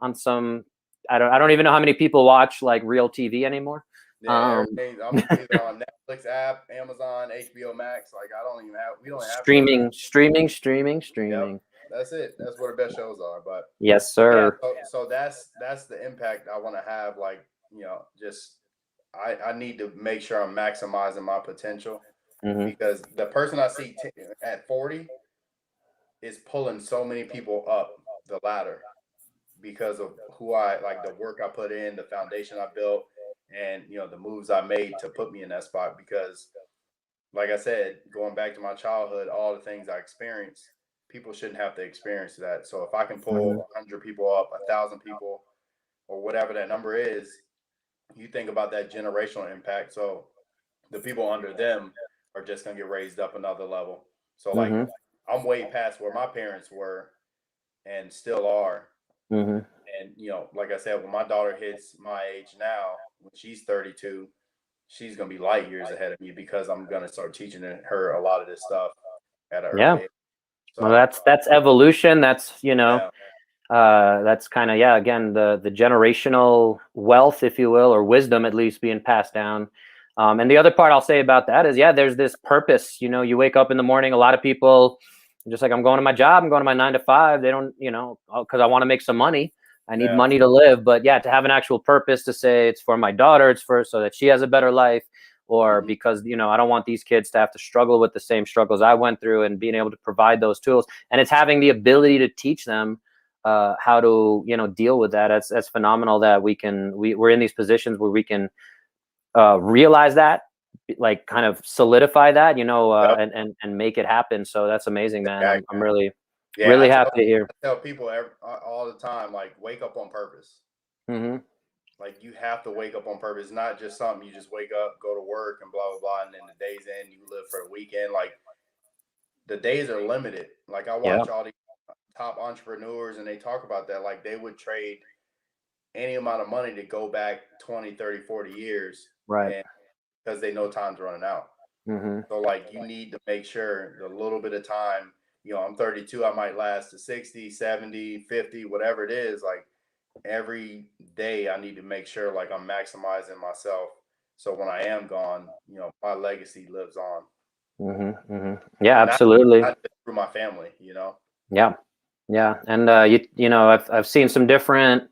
on some. I don't even know how many people watch like real TV anymore. Yeah, everything. I'm either on Netflix app, Amazon, HBO Max. Like I don't even have. We don't have cable. Streaming. Yep, that's it. That's where the best shows are. But Yes, yeah, sir. so that's the impact I want to have. Like just I need to make sure I'm maximizing my potential Mm-hmm. because the person I see at 40 is pulling so many people up the ladder because of who I like, the work I put in, the foundation I built, and the moves I made to put me in that spot. Because, like I said, going back to my childhood, all the things I experienced, people shouldn't have to experience that. So if I can pull Mm-hmm. 100 people up, 1,000 people, or whatever that number is, you think about that generational impact. So the people under them are just gonna get raised up another level. So like Mm-hmm. I'm way past where my parents were and still are. Mm-hmm. And like I said, when my daughter hits my age now, when she's 32, she's gonna be light years ahead of me because I'm gonna start teaching her a lot of this stuff at an Yeah. early age. Well, So that's evolution. yeah, That's kind of, yeah, again, the generational wealth, if you will, or wisdom at least being passed down. And the other part I'll say about that is, yeah, there's this purpose. You wake up in the morning. A lot of people, just like, I'm going to my job, I'm going to my 9 to 5. They don't, because I want to make some money. I need yeah, money to live. But yeah, to have an actual purpose to say it's for my daughter, it's for so that she has a better life, or hmm because I don't want these kids to have to struggle with the same struggles I went through, and being able to provide those tools, and it's having the ability to teach them how to deal with that. That's phenomenal that we're in these positions where we can realize that, like, kind of solidify that, yep, and make it happen. So that's amazing, man. I'm exactly. really Yeah, really happy to hear. I tell people all the time, like, wake up on purpose. Hmm. Like you have to wake up on purpose. It's not just something you just wake up, go to work, and blah blah blah, and then the day's end, you live for the weekend. Like the days are limited. Like I Yeah. watch all these top entrepreneurs, and they talk about that. Like they would trade any amount of money to go back 20, 30, 40 years, Right. and because they know time's running out. Hmm. So like you need to make sure the little bit of time, I'm 32, I might last to 60, 70, 50, whatever it is. Like every day I need to make sure like I'm maximizing myself So when I am gone, my legacy lives on. Yeah, And absolutely. not just through my family, Yeah. Yeah. And, I've seen some different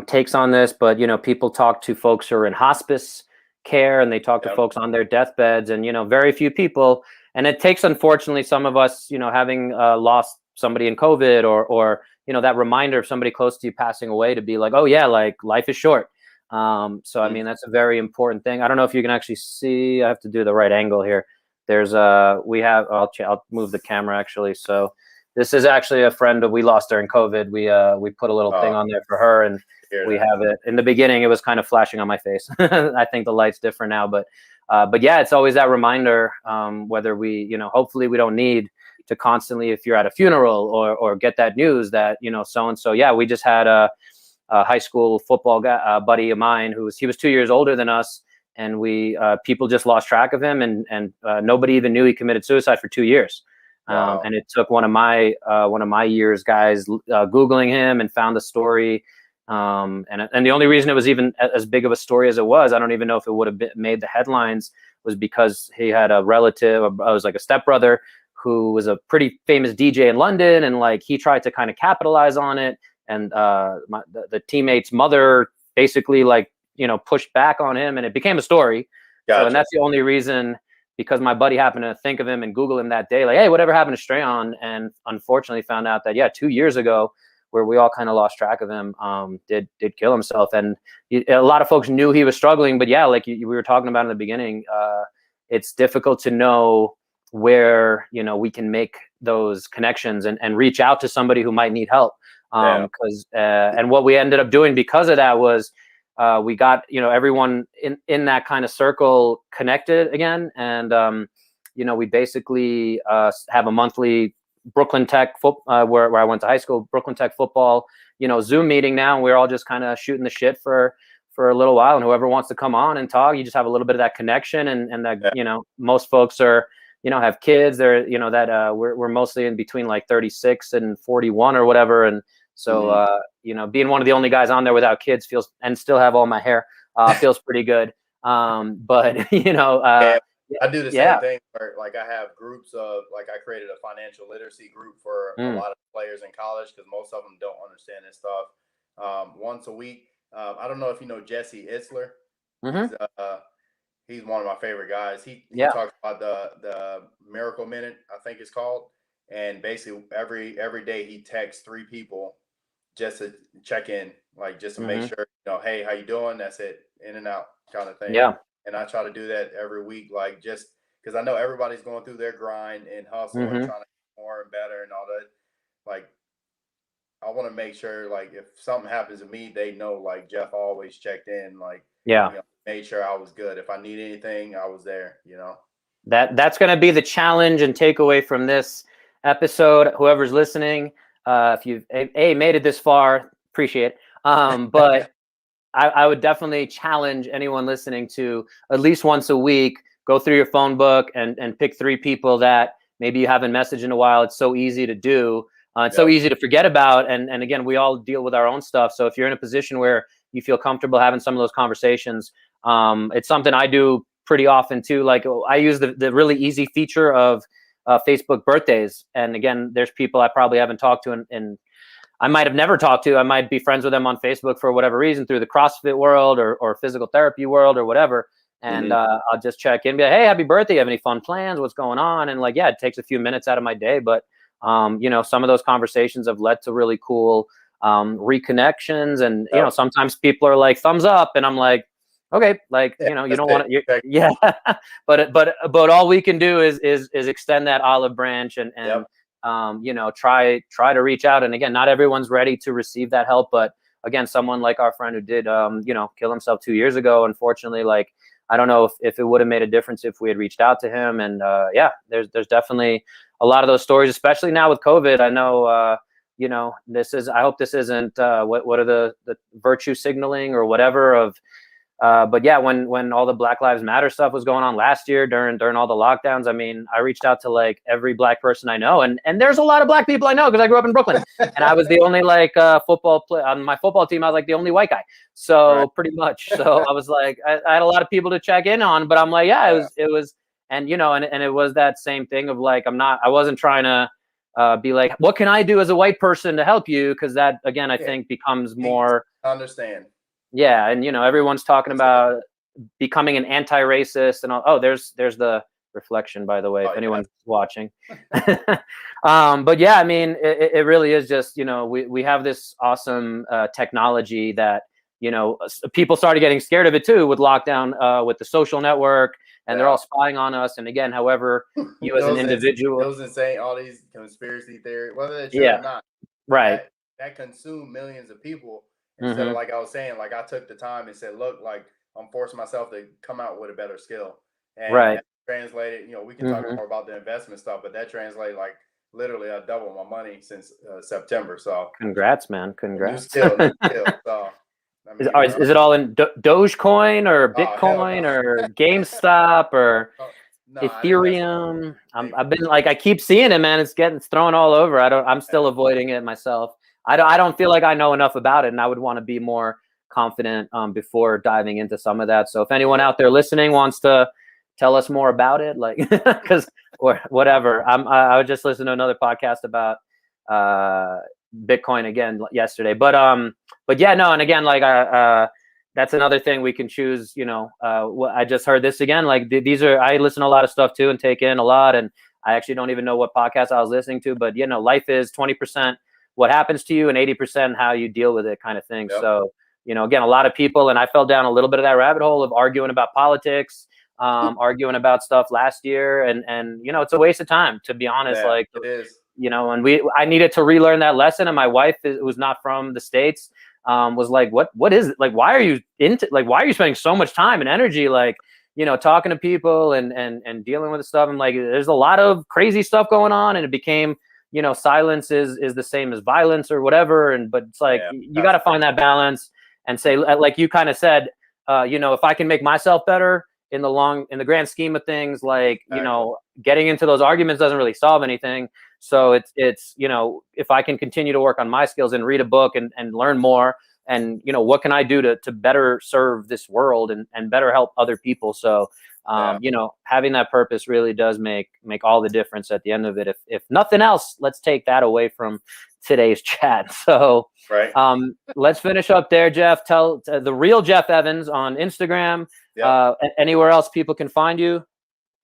takes on this, but, people talk to folks who are in hospice care and they talk to Yeah. folks on their deathbeds and, very few people. And it takes, unfortunately, some of us, having lost somebody in COVID or, that reminder of somebody close to you passing away to be like, oh yeah, like life is short. So, I mean, that's a very important thing. I don't know if you can actually see, I have to do the right angle here. There's I'll move the camera actually. So this is actually a friend that we lost during COVID. We put a little thing on there for her, and we have it. In the beginning, it was kind of flashing on my face. I think the light's different now, but yeah, it's always that reminder. Whether we, hopefully we don't need to constantly, if you're at a funeral or get that news that so and so. Yeah, we just had a high school football guy, buddy of mine he was 2 years older than us, and we people just lost track of him, and nobody even knew he committed suicide for 2 years. Wow. And it took one of my years guys Googling him and found the story. And the only reason it was even as big of a story as it was, I don't even know if it would have made the headlines, was because he had a relative, it was like a stepbrother, who was a pretty famous DJ in London, and like he tried to kind of capitalize on it. And the teammate's mother basically pushed back on him, and it became a story. Gotcha. So, and that's the only reason, because my buddy happened to think of him and Google him that day, like, hey, whatever happened to Strayon? And unfortunately found out that, yeah, 2 years ago, where we all kind of lost track of him, did kill himself. And a lot of folks knew he was struggling, but yeah, like we were talking about in the beginning, it's difficult to know where, we can make those connections and reach out to somebody who might need help. And what we ended up doing because of that was, we got everyone in that kind of circle connected again, and we basically have a monthly Brooklyn Tech where I went to high school, Brooklyn Tech football Zoom meeting now, and we're all just kind of shooting the shit for a little while, and whoever wants to come on and talk, you just have a little bit of that connection, and that most folks are have kids, they're that we're mostly in between like 36 and 41 or whatever, and so, being one of the only guys on there without kids and still have all my hair, feels pretty good. But, I do the same thing where like I have groups of, like, I created a financial literacy group for a lot of players in college, because most of them don't understand this stuff. Once a week. I don't know if you know Jesse Itzler. He's one of my favorite guys. He talks about the Miracle Minute, I think it's called. And basically every day he texts 3 people just to check in, like just to make sure, hey, how you doing? That's it, in and out kind of thing. Yeah. And I try to do that every week, like just because I know everybody's going through their grind and hustle and trying to get more and better and all that. Like, I want to make sure, like, if something happens to me, they know, like, Jeff always checked in, like, made sure I was good. If I need anything, I was there, That's going to be the challenge and takeaway from this episode. Whoever's listening, if you've made it this far, appreciate it. But I would definitely challenge anyone listening to at least once a week, go through your phone book and pick 3 people that maybe you haven't messaged in a while. It's so easy to do. It's so easy to forget about. And again, we all deal with our own stuff. So if you're in a position where you feel comfortable having some of those conversations, it's something I do pretty often too. Like, I use the really easy feature of Facebook birthdays. And again, there's people I probably haven't talked to and I might have never talked to. I might be friends with them on Facebook for whatever reason, through the CrossFit world or physical therapy world or whatever. And I'll just check in, be like, hey, happy birthday. You have any fun plans? What's going on? And like, yeah, it takes a few minutes out of my day. But, some of those conversations have led to really cool reconnections. And, sometimes people are like, thumbs up. And I'm like, okay, like, you don't want to, but all we can do is extend that olive branch and try to reach out. And again, not everyone's ready to receive that help, but again, someone like our friend who did, kill himself 2 years ago, unfortunately, like, I don't know if it would have made a difference if we had reached out to him. And there's definitely a lot of those stories, especially now with COVID. I know, I hope this isn't what are the virtue signaling or whatever of, But yeah, when all the Black Lives Matter stuff was going on last year during all the lockdowns, I mean, I reached out to like every Black person I know, and there's a lot of Black people I know because I grew up in Brooklyn, and I was the only like football play on my football team. I was like the only white guy, so pretty much. So I was like, I had a lot of people to check in on, but I'm like, yeah, it was, and you know, and it was that same thing of like, I wasn't trying to be like, what can I do as a white person to help you? Because that again, I think becomes more. Understand. Yeah, and you know, everyone's talking about becoming an anti-racist and all. Oh, there's the reflection, by the way, if anyone's watching. But yeah, I mean, it really is just, you know, we have this awesome technology that, you know, people started getting scared of it too with lockdown, with the social network, and they're all spying on us. And again, however, you as an individual, those insane, all these conspiracy theories, whether they're true or not, right? That consume millions of people. Instead of, like I was saying, like I took the time and said, look, like I'm forcing myself to come out with a better skill. And that translated, you know, we can talk more about the investment stuff, but that translated like literally I doubled my money since September. So congrats, man. Congrats. New skill. So I mean, is it all in Dogecoin or Bitcoin or GameStop or Ethereum? I've been like, I keep seeing it, man. It's thrown all over. I'm still avoiding it myself. I don't feel like I know enough about it, and I would want to be more confident before diving into some of that. So if anyone out there listening wants to tell us more about it, like, because or whatever, I was just listening to another podcast about Bitcoin again yesterday, but yeah, no, and again, like that's another thing we can choose. You know, I just heard this again. Like these are, I listen to a lot of stuff too and take in a lot, and I actually don't even know what podcast I was listening to, but you know, life is 20% what happens to you and 80% how you deal with it, kind of thing. So, you know, again, a lot of people, and I fell down a little bit of that rabbit hole of arguing about politics, arguing about stuff last year, and you know, it's a waste of time, to be honest. Like it is. You know, and I needed to relearn that lesson, and my wife, who's not from the States, was like, what is it? Like, why are you spending so much time and energy, like, you know, talking to people and dealing with the stuff? And like, there's a lot of crazy stuff going on, and it became, you know, silence is the same as violence or whatever. But it's like, you got to find that balance and say, like you kind of said, you know, if I can make myself better in the grand scheme of things, like, you know, getting into those arguments doesn't really solve anything. So it's, you know, if I can continue to work on my skills and read a book and learn more, and, you know, what can I do to better serve this world and better help other people? So, you know, having that purpose really does make all the difference at the end of it. If nothing else, let's take that away from today's chat. So, let's finish up there, Jeff. Tell the real Jeff Evans on Instagram, anywhere else people can find you.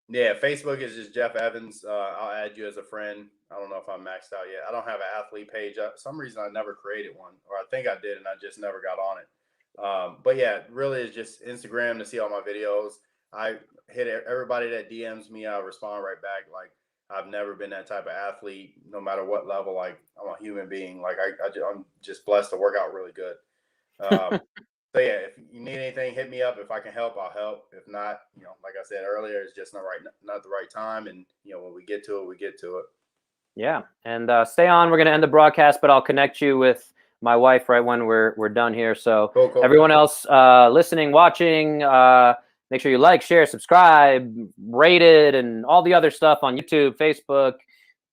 Yeah, Facebook is just Jeff Evans. I'll add you as a friend. I don't know if I'm maxed out yet. I don't have an athlete page. For some reason, I never created one, or I think I did, and I just never got on it. But yeah, really is just Instagram to see all my videos. I hit everybody that DMs me. I respond right back. Like, I've never been that type of athlete, no matter what level. Like, I'm a human being. Like, I'm just blessed to work out really good. So yeah, if you need anything, hit me up. If I can help, I'll help. If not, you know, like I said earlier, it's just not the right time. And you know, when we get to it, we get to it. Yeah, and stay on. We're gonna end the broadcast, but I'll connect you with my wife right when we're done here. So cool. Everyone else listening, watching, make sure you like, share, subscribe, rate it, and all the other stuff on YouTube, Facebook,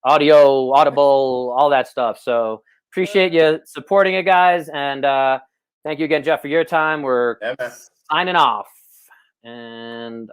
audio, Audible, all that stuff. So appreciate you supporting it, guys, and thank you again, Jeff, for your time. We're signing off, and